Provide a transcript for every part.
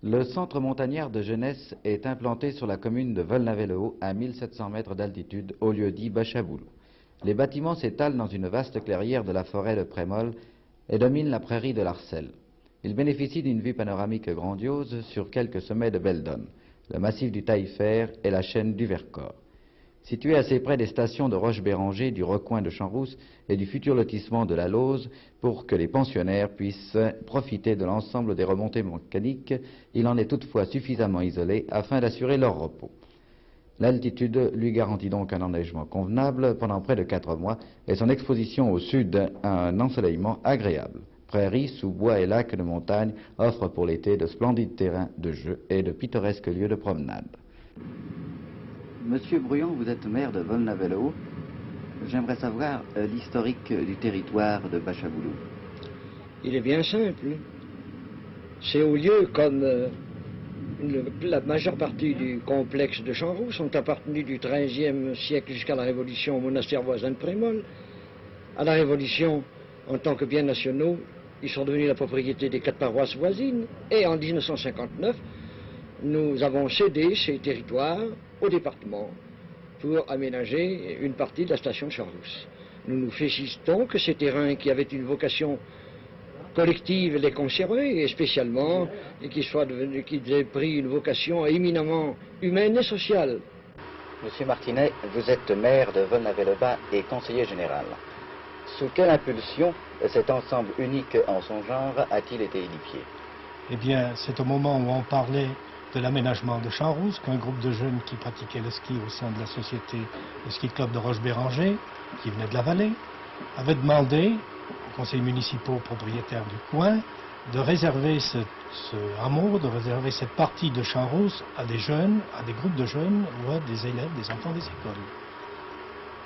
Le centre montagnard de jeunesse est implanté sur la commune de Volnavet-le-Haut à 1700 mètres d'altitude au lieu-dit Bachaboulou. Les bâtiments s'étalent dans une vaste clairière de la forêt de Prémol et dominent la prairie de l'Arcelle. Ils bénéficient d'une vue panoramique grandiose sur quelques sommets de Beldon, le massif du Taillefer et la chaîne du Vercors. Situé assez près des stations de Roche-Béranger, du recoin de Champs-Rousse et du futur lotissement de la Lose, pour que les pensionnaires puissent profiter de l'ensemble des remontées mécaniques, il en est toutefois suffisamment isolé afin d'assurer leur repos. L'altitude lui garantit donc un enneigement convenable pendant près de 4 mois et son exposition au sud à un ensoleillement agréable. Prairies, sous-bois et lacs de montagne offrent pour l'été de splendides terrains de jeu et de pittoresques lieux de promenade. Monsieur Bruyon, vous êtes maire de Volnavet-le-Haut. J'aimerais savoir l'historique du territoire de Bachaboulou. Il est bien simple. Ces hauts lieux, comme la majeure partie du complexe de Champs-Rousse, sont appartenus du XIIIe siècle jusqu'à la Révolution au monastère voisin de Prémol. À la Révolution, en tant que biens nationaux, ils sont devenus la propriété des 4 paroisses voisines. Et en 1959, nous avons cédé ces territoires au département pour aménager une partie de la station Champs-Rousse. Nous nous félicitons que ces terrains qui avaient une vocation collective les conserver, et spécialement qu'ils aient pris une vocation éminemment humaine et sociale. Monsieur Martinet, vous êtes maire de Volnavet-le-Bas et conseiller général. Sous quelle impulsion cet ensemble unique en son genre a-t-il été édifié? Eh bien, c'est au moment où on parlait de l'aménagement de Champs-Rousse qu'un groupe de jeunes qui pratiquaient le ski au sein de la société le ski club de Roche-Béranger, qui venait de la vallée, avait demandé aux conseils municipaux propriétaires du coin de réserver ce hameau, de réserver cette partie de Champs-Rousse à des jeunes, à des groupes de jeunes ou à des élèves, des enfants des écoles.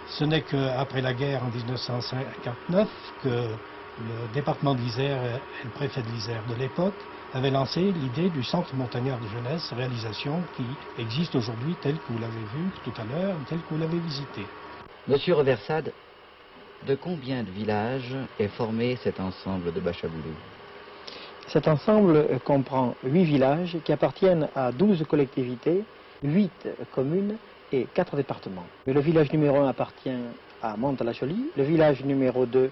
Ce n'est qu'après la guerre en 1959 que le département de l'Isère et le préfet de l'Isère de l'époque avait lancé l'idée du centre montagnard de jeunesse, réalisation qui existe aujourd'hui telle que vous l'avez vue tout à l'heure, telle que vous l'avez visitée. Monsieur Reversade, de combien de villages est formé cet ensemble de Bachaboulou? Cet ensemble comprend 8 villages qui appartiennent à 12 collectivités, 8 communes et 4 départements. Le village numéro 1 appartient à Mantes-la-Jolie, le village numéro 2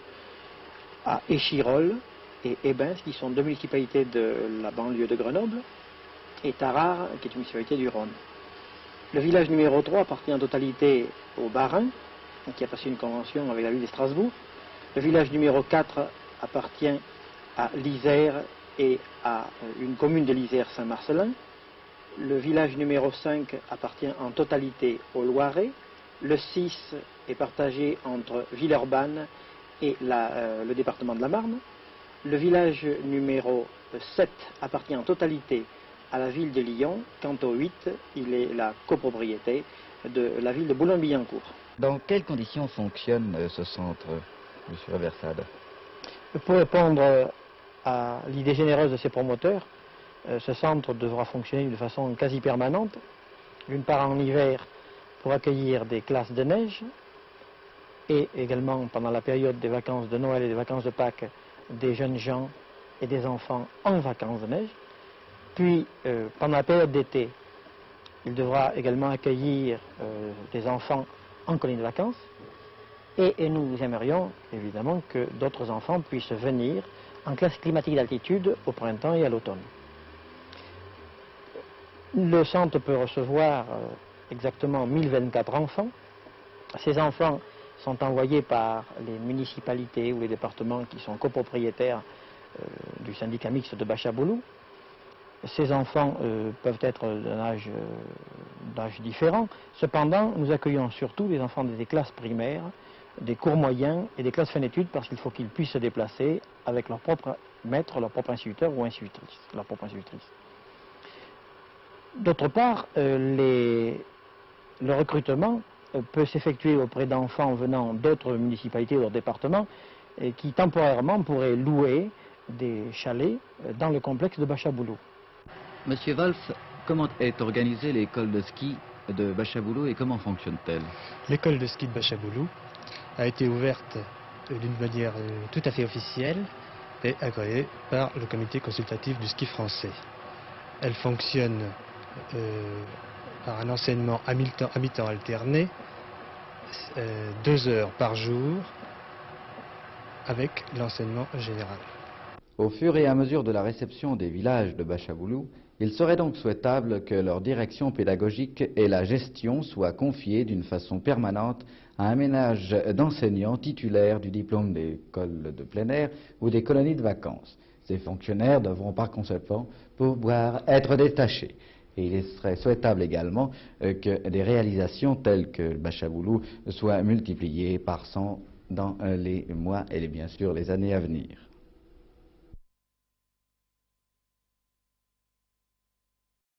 à Échirolles et Ébens, qui sont 2 municipalités de la banlieue de Grenoble, et Tarare, qui est une municipalité du Rhône. Le village numéro 3 appartient en totalité au Bas-Rhin, qui a passé une convention avec la ville de Strasbourg. Le village numéro 4 appartient à l'Isère et à une commune de l'Isère, Saint-Marcellin. Le village numéro 5 appartient en totalité au Loiret. Le 6 est partagé entre Villeurbanne et le département de la Marne. Le village numéro 7 appartient en totalité à la ville de Lyon. Quant au 8, il est la copropriété de la ville de Boulogne-Billancourt. Dans quelles conditions fonctionne ce centre, monsieur Reversade? Pour répondre à l'idée généreuse de ses promoteurs, ce centre devra fonctionner de façon quasi permanente, d'une part en hiver pour accueillir des classes de neige, et également pendant la période des vacances de Noël et des vacances de Pâques, des jeunes gens et des enfants en vacances de neige. Puis, pendant la période d'été, il devra également accueillir des enfants en colonie de vacances. Et nous aimerions évidemment que d'autres enfants puissent venir en classe climatique d'altitude au printemps et à l'automne. Le centre peut recevoir exactement 1024 enfants. Ces enfants sont envoyés par les municipalités ou les départements qui sont copropriétaires du syndicat mixte de Bachaboulou. Ces enfants peuvent être d'âge différent. Cependant, nous accueillons surtout les enfants des classes primaires, des cours moyens et des classes fin d'études parce qu'il faut qu'ils puissent se déplacer avec leur propre maître, leur propre instituteur ou institutrice, leur propre institutrice. D'autre part, le recrutement peut s'effectuer auprès d'enfants venant d'autres municipalités ou d'autres départements qui temporairement pourraient louer des chalets dans le complexe de Bachaboulou. Monsieur Wolf, comment est organisée l'école de ski de Bachaboulou et comment fonctionne-t-elle? L'école de ski de Bachaboulou a été ouverte d'une manière tout à fait officielle et agréée par le comité consultatif du ski français. Elle fonctionne par un enseignement à mi-temps alterné, 2 heures par jour, avec l'enseignement général. Au fur et à mesure de la réception des villages de Bachaboulou, il serait donc souhaitable que leur direction pédagogique et la gestion soient confiées d'une façon permanente à un ménage d'enseignants titulaires du diplôme d'école de plein air ou des colonies de vacances. Ces fonctionnaires devront par conséquent pouvoir être détachés. Et il serait souhaitable également que des réalisations telles que Bachaboulou soient multipliées par 100 dans les mois et bien sûr les années à venir.